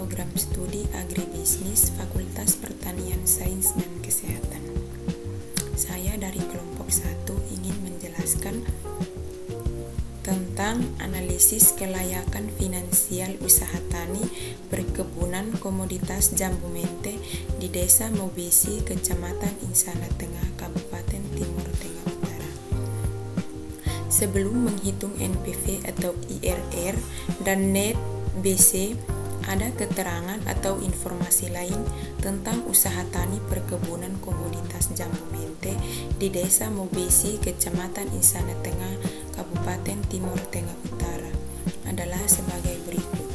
program studi agribisnis Fakultas Pertanian Sains dan Kesehatan. Saya dari kelompok 1 ingin menjelaskan tentang analisis kelayakan finansial usaha tani perkebunan komoditas jambu mente di Desa Mobesi, Kecamatan Insana Tengah, Kabupaten Timur Tengah Utara. Sebelum menghitung NPV atau IRR dan net BC, ada keterangan atau informasi lain tentang usaha tani perkebunan komoditas jambu mente di Desa Mobesi, Kecamatan Insana Tengah, Kabupaten Timur Tengah Utara adalah sebagai berikut.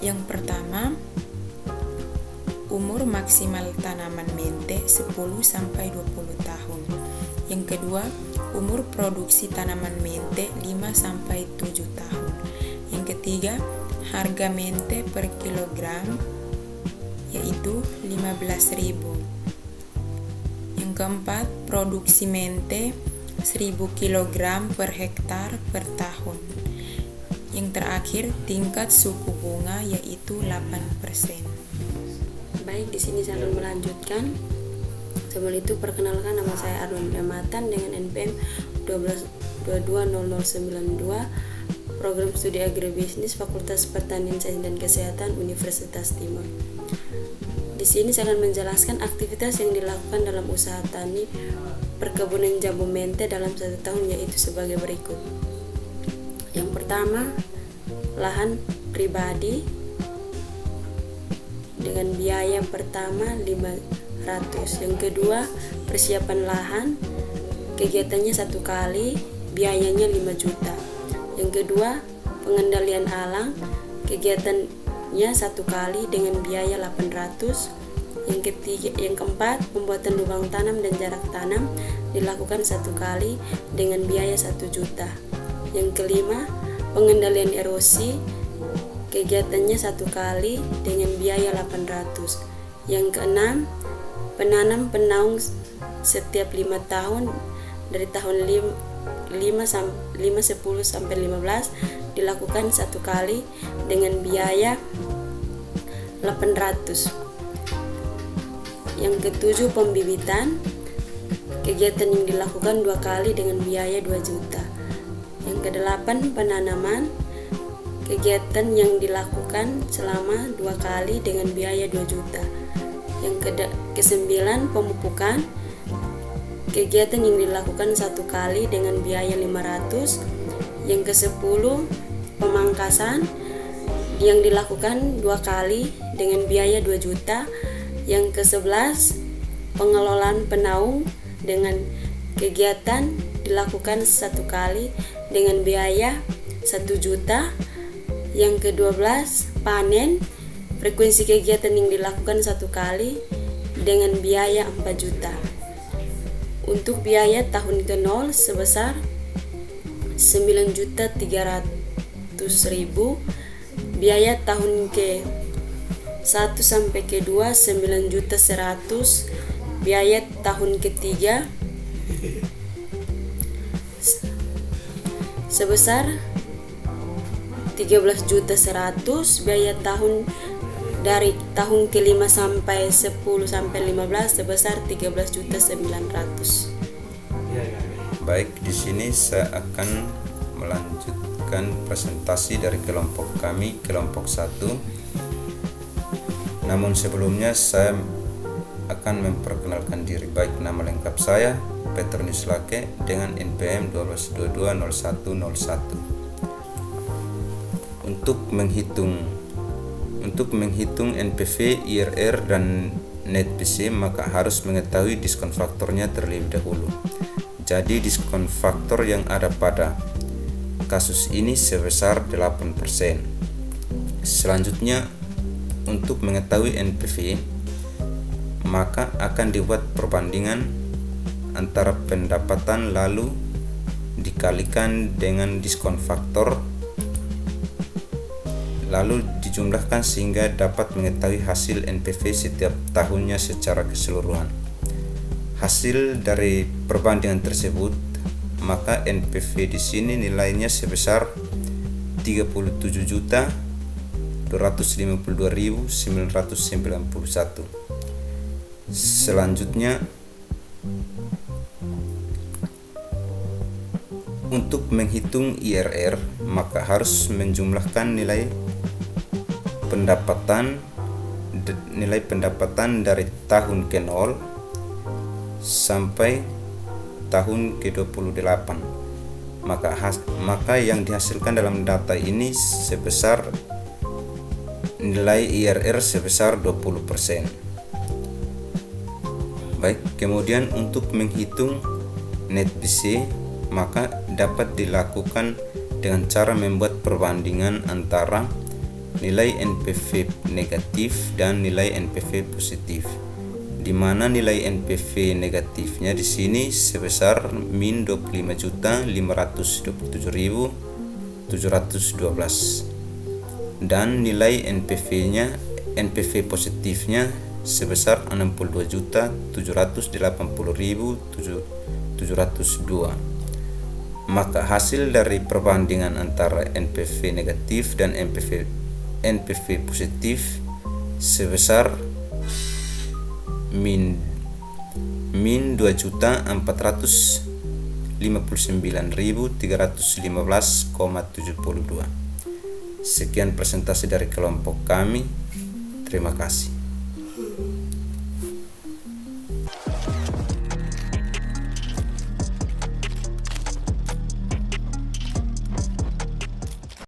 Yang pertama, umur maksimal tanaman mente 10-20 tahun. Yang kedua, umur produksi tanaman mente 5-7 tahun. Yang ketiga, harga mente per kilogram yaitu 15.000. Yang keempat, produksi mente 1.000 kg per hektar per tahun. Yang terakhir, tingkat suku bunga yaitu 8%. Baik, di sini saya akan melanjutkan. Sebelum itu perkenalkan, nama saya Arun Damatan dengan NPM 12220092, program studi agribisnis Fakultas Pertanian Sains dan Kesehatan Universitas Timur. Di sini saya akan menjelaskan aktivitas yang dilakukan dalam usaha tani perkebunan jambu mente dalam 1 tahun, yaitu sebagai berikut. Yang pertama, lahan pribadi dengan biaya pertama 500. Yang kedua, persiapan lahan, kegiatannya 1 kali, biayanya 5 juta. Yang kedua, pengendalian alang, kegiatannya 1 kali dengan biaya 800. Yang keempat, pembuatan lubang tanam dan jarak tanam dilakukan 1 kali dengan biaya 1 juta. Yang kelima, pengendalian erosi, kegiatannya 1 kali dengan biaya 800. Yang keenam, penanam penaung setiap 5 tahun dari tahun 10 sampai 15 dilakukan 1 kali dengan biaya 800. Yang ketujuh, pembibitan, kegiatan yang dilakukan 2 kali dengan biaya 2 juta. Yang kedelapan, penanaman, kegiatan yang dilakukan selama 2 kali dengan biaya 2 juta. Yang kesembilan, pemupukan, kegiatan yang dilakukan 1 kali dengan biaya 500. Yang ke-10, pemangkasan yang dilakukan 2 kali dengan biaya 2 juta. Yang ke-11, pengelolaan penaung dengan kegiatan dilakukan 1 kali dengan biaya 1 juta. Yang ke-12, panen, frekuensi kegiatan yang dilakukan 1 kali dengan biaya 4 juta. Untuk biaya tahun ke-0 sebesar 9.300.000, biaya tahun ke-1 sampai ke-2 9.100.000, biaya tahun ke-3 sebesar 13.100.000, biaya tahun dari tahun ke-5 sampai 10 sampai 15 sebesar 13.900.000. Baik, di sini saya akan melanjutkan presentasi dari kelompok kami, kelompok 1. Namun sebelumnya saya akan memperkenalkan diri. Baik, nama lengkap saya Petronius Lake dengan NPM 12220101. Untuk menghitung NPV, IRR dan net BC, maka harus mengetahui diskon faktornya terlebih dahulu. Jadi diskon faktor yang ada pada kasus ini sebesar 8%. Selanjutnya, untuk mengetahui NPV, maka akan dibuat perbandingan antara pendapatan lalu dikalikan dengan diskon faktor, lalu dijumlahkan sehingga dapat mengetahui hasil NPV setiap tahunnya secara keseluruhan. Hasil dari perbandingan tersebut, maka NPV di sini nilainya sebesar 37 juta 252.991. Selanjutnya, untuk menghitung IRR maka harus menjumlahkan nilai pendapatan dari tahun ke-0 sampai tahun ke-28. Maka yang dihasilkan dalam data ini sebesar nilai IRR sebesar 20%. Baik, kemudian untuk menghitung net BC maka dapat dilakukan dengan cara membuat perbandingan antara nilai NPV negatif dan nilai NPV positif, di mana nilai NPV negatifnya di sini sebesar min 25.577.712 dan nilai NPV positifnya sebesar 62.780.702. Maka hasil dari perbandingan antara NPV negatif dan NPV positif sebesar min 2.459.315,72. Sekian presentasi dari kelompok kami. Terima kasih.